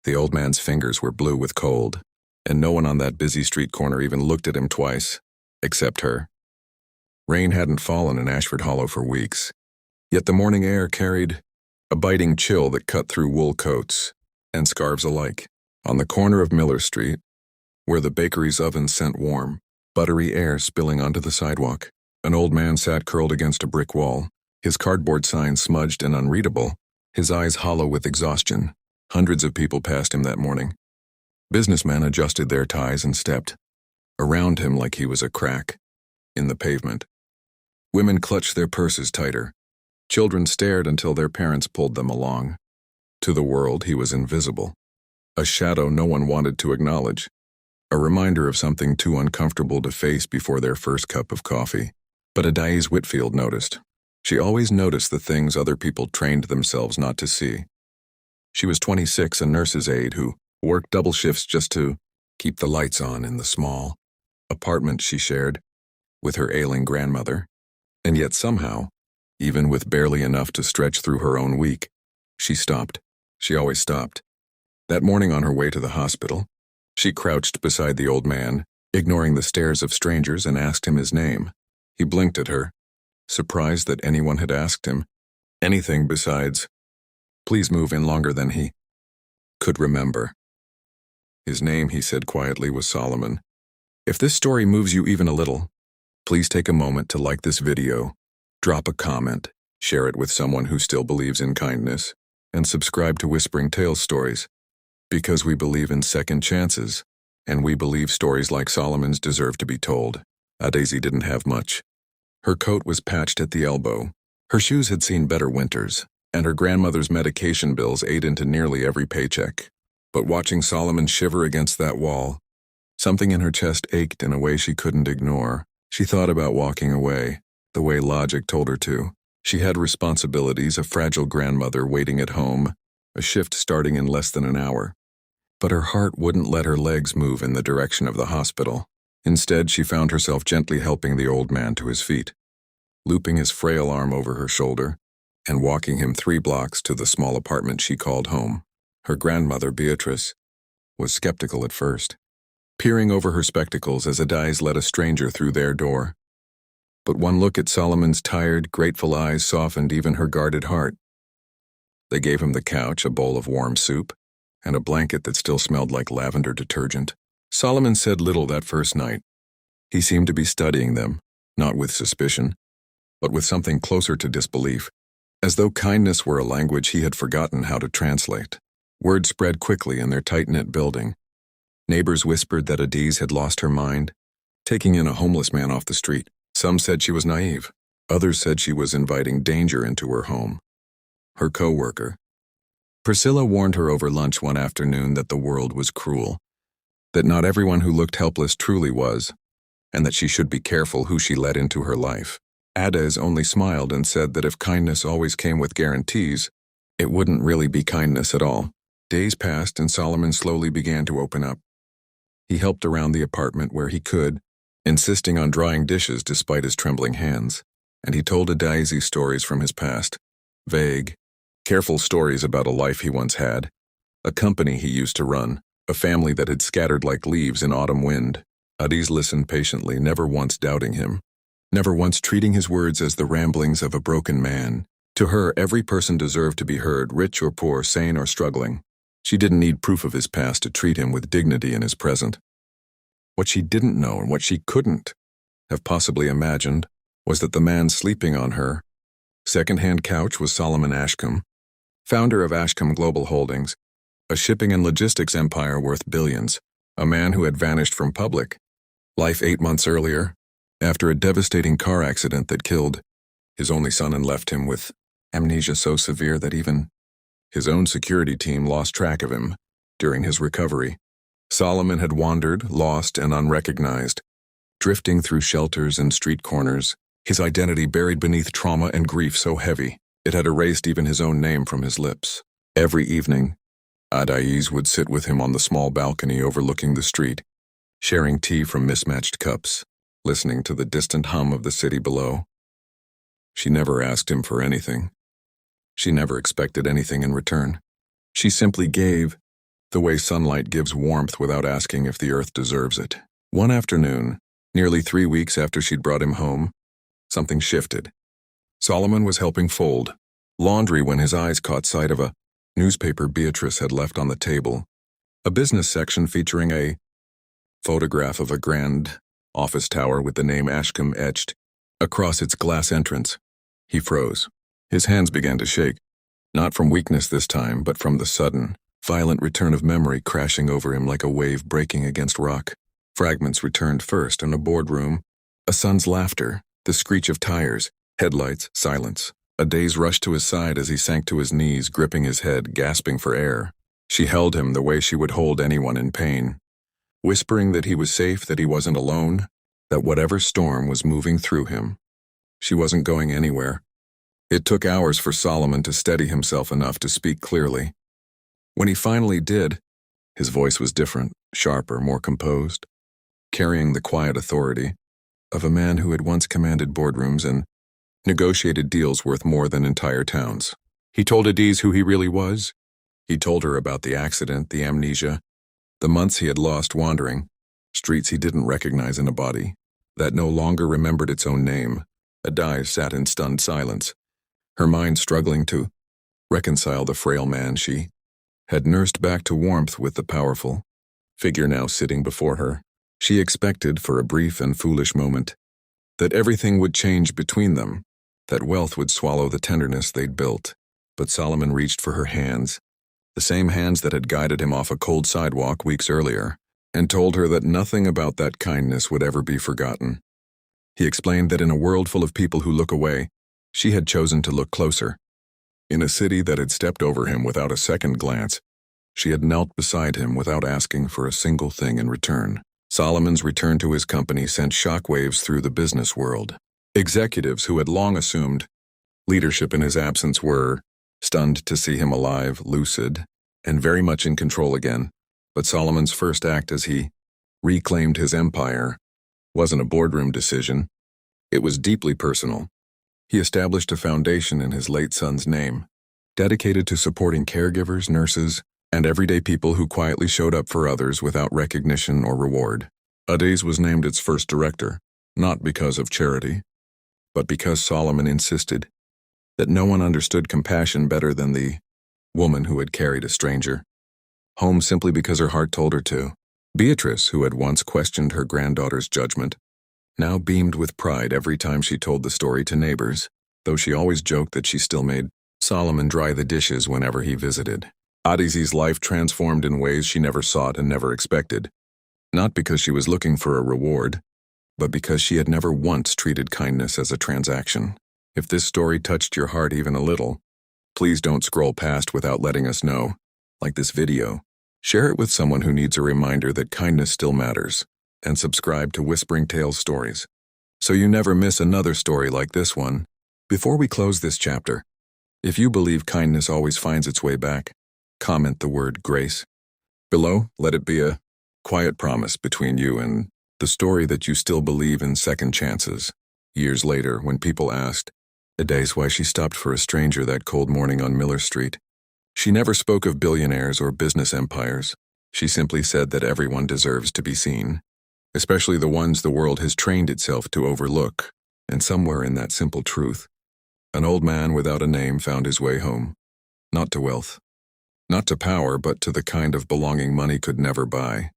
The old man's fingers were blue with cold, and no one on that busy street corner even looked at him twice, except her. Rain hadn't fallen in Ashford Hollow for weeks, yet the morning air carried a biting chill that cut through wool coats and scarves alike. On the corner of Miller Street, where the bakery's oven sent warm, buttery air spilling onto the sidewalk, an old man sat curled against a brick wall, his cardboard sign smudged and unreadable, his eyes hollow with exhaustion. Hundreds of people passed him that morning. Businessmen adjusted their ties and stepped around him like he was a crack in the pavement. Women clutched their purses tighter. Children stared until their parents pulled them along. To the world, he was invisible, a shadow no one wanted to acknowledge, a reminder of something too uncomfortable to face before their first cup of coffee. But Adaise Whitfield noticed. She always noticed the things other people trained themselves not to see. She was 26, a nurse's aide who worked double shifts just to keep the lights on in the small apartment she shared with her ailing grandmother. And yet somehow, even with barely enough to stretch through her own week, she stopped. She always stopped. That morning on her way to the hospital, she crouched beside the old man, ignoring the stares of strangers, and asked him his name. He blinked at her, surprised that anyone had asked him anything besides, "Please move in," longer than he could remember. His name, he said quietly, was Solomon. If this story moves you even a little, please take a moment to like this video, drop a comment, share it with someone who still believes in kindness, and subscribe to Whispering Tales Stories, because we believe in second chances, and we believe stories like Solomon's deserve to be told. Adaise didn't have much. Her coat was patched at the elbow, her shoes had seen better winters, and her grandmother's medication bills ate into nearly every paycheck. But watching Solomon shiver against that wall, something in her chest ached in a way she couldn't ignore. She thought about walking away, the way logic told her to. She had responsibilities, a fragile grandmother waiting at home, a shift starting in less than an hour. But her heart wouldn't let her legs move in the direction of the hospital. Instead, she found herself gently helping the old man to his feet, looping his frail arm over her shoulder, and walking him 3 blocks to the small apartment she called home. Her grandmother, Beatrice, was skeptical at first, peering over her spectacles as Adaise led a stranger through their door. But one look at Solomon's tired, grateful eyes softened even her guarded heart. They gave him the couch, a bowl of warm soup, and a blanket that still smelled like lavender detergent. Solomon said little that first night. He seemed to be studying them, not with suspicion, but with something closer to disbelief, as though kindness were a language he had forgotten how to translate. Word spread quickly in their tight-knit building. Neighbors whispered that Adaise had lost her mind, taking in a homeless man off the street. Some said she was naive. Others said she was inviting danger into her home. Her co-worker, Priscilla, warned her over lunch one afternoon that the world was cruel, that not everyone who looked helpless truly was, and that she should be careful who she let into her life. Adaise only smiled and said that if kindness always came with guarantees, it wouldn't really be kindness at all. Days passed and Solomon slowly began to open up. He helped around the apartment where he could, insisting on drying dishes despite his trembling hands, and he told Adaise stories from his past, vague, careful stories about a life he once had, a company he used to run, a family that had scattered like leaves in autumn wind. Adaise listened patiently, never once doubting him, never once treating his words as the ramblings of a broken man. To her, every person deserved to be heard, rich or poor, sane or struggling. She didn't need proof of his past to treat him with dignity in his present. What she didn't know, and what she couldn't have possibly imagined, was that the man sleeping on her second-hand couch was Solomon Ashcombe, founder of Ashcombe Global Holdings, a shipping and logistics empire worth billions, a man who had vanished from public life 8 months earlier, after a devastating car accident that killed his only son and left him with amnesia so severe that even his own security team lost track of him during his recovery. Solomon had wandered, lost and unrecognized, drifting through shelters and street corners, his identity buried beneath trauma and grief so heavy it had erased even his own name from his lips. Every evening, Adaise would sit with him on the small balcony overlooking the street, sharing tea from mismatched cups, listening to the distant hum of the city below. She never asked him for anything. She never expected anything in return. She simply gave, the way sunlight gives warmth without asking if the earth deserves it. One afternoon, nearly 3 weeks after she'd brought him home, something shifted. Solomon was helping fold laundry when his eyes caught sight of a newspaper Beatrice had left on the table, a business section featuring a photograph of a grand office tower with the name Ashcombe etched across its glass entrance. He froze. His hands began to shake, not from weakness this time, but from the sudden, violent return of memory crashing over him like a wave breaking against rock. Fragments returned first in a boardroom, a son's laughter, the screech of tires, headlights, silence. A daze rushed to his side as he sank to his knees, gripping his head, gasping for air. She held him the way she would hold anyone in pain, whispering that he was safe, that he wasn't alone, that whatever storm was moving through him, she wasn't going anywhere. It took hours for Solomon to steady himself enough to speak clearly. When he finally did, his voice was different, sharper, more composed, carrying the quiet authority of a man who had once commanded boardrooms and negotiated deals worth more than entire towns. He told Eze who he really was. He told her about the accident, the amnesia, the months he had lost wandering, streets he didn't recognize in a body that no longer remembered its own name. Eze sat in stunned silence, her mind struggling to reconcile the frail man she had nursed back to warmth with the powerful figure now sitting before her. She expected, for a brief and foolish moment, that everything would change between them, that wealth would swallow the tenderness they'd built. But Solomon reached for her hands, the same hands that had guided him off a cold sidewalk weeks earlier, and told her that nothing about that kindness would ever be forgotten. He explained that in a world full of people who look away, she had chosen to look closer. In a city that had stepped over him without a second glance, she had knelt beside him without asking for a single thing in return. Solomon's return to his company sent shockwaves through the business world. Executives who had long assumed leadership in his absence were stunned to see him alive, lucid, and very much in control again. But Solomon's first act as he reclaimed his empire wasn't a boardroom decision. It was deeply personal. He established a foundation in his late son's name, dedicated to supporting caregivers, nurses, and everyday people who quietly showed up for others without recognition or reward. Eze was named its first director, not because of charity, but because Solomon insisted that no one understood compassion better than the woman who had carried a stranger home simply because her heart told her to. Beatrice, who had once questioned her granddaughter's judgment, now beamed with pride every time she told the story to neighbors, though she always joked that she still made Solomon dry the dishes whenever he visited. Eze's life transformed in ways she never sought and never expected, not because she was looking for a reward, but because she had never once treated kindness as a transaction. If this story touched your heart even a little, please don't scroll past without letting us know. Like this video, share it with someone who needs a reminder that kindness still matters, and subscribe to Whispering Tales Stories, so you never miss another story like this one. Before we close this chapter, if you believe kindness always finds its way back, comment the word grace below. Let it be a quiet promise between you and the story that you still believe in second chances. Years later, when people asked Eze why she stopped for a stranger that cold morning on Miller Street, she never spoke of billionaires or business empires. She simply said that everyone deserves to be seen, especially the ones the world has trained itself to overlook. And somewhere in that simple truth, an old man without a name found his way home, not to wealth, not to power, but to the kind of belonging money could never buy.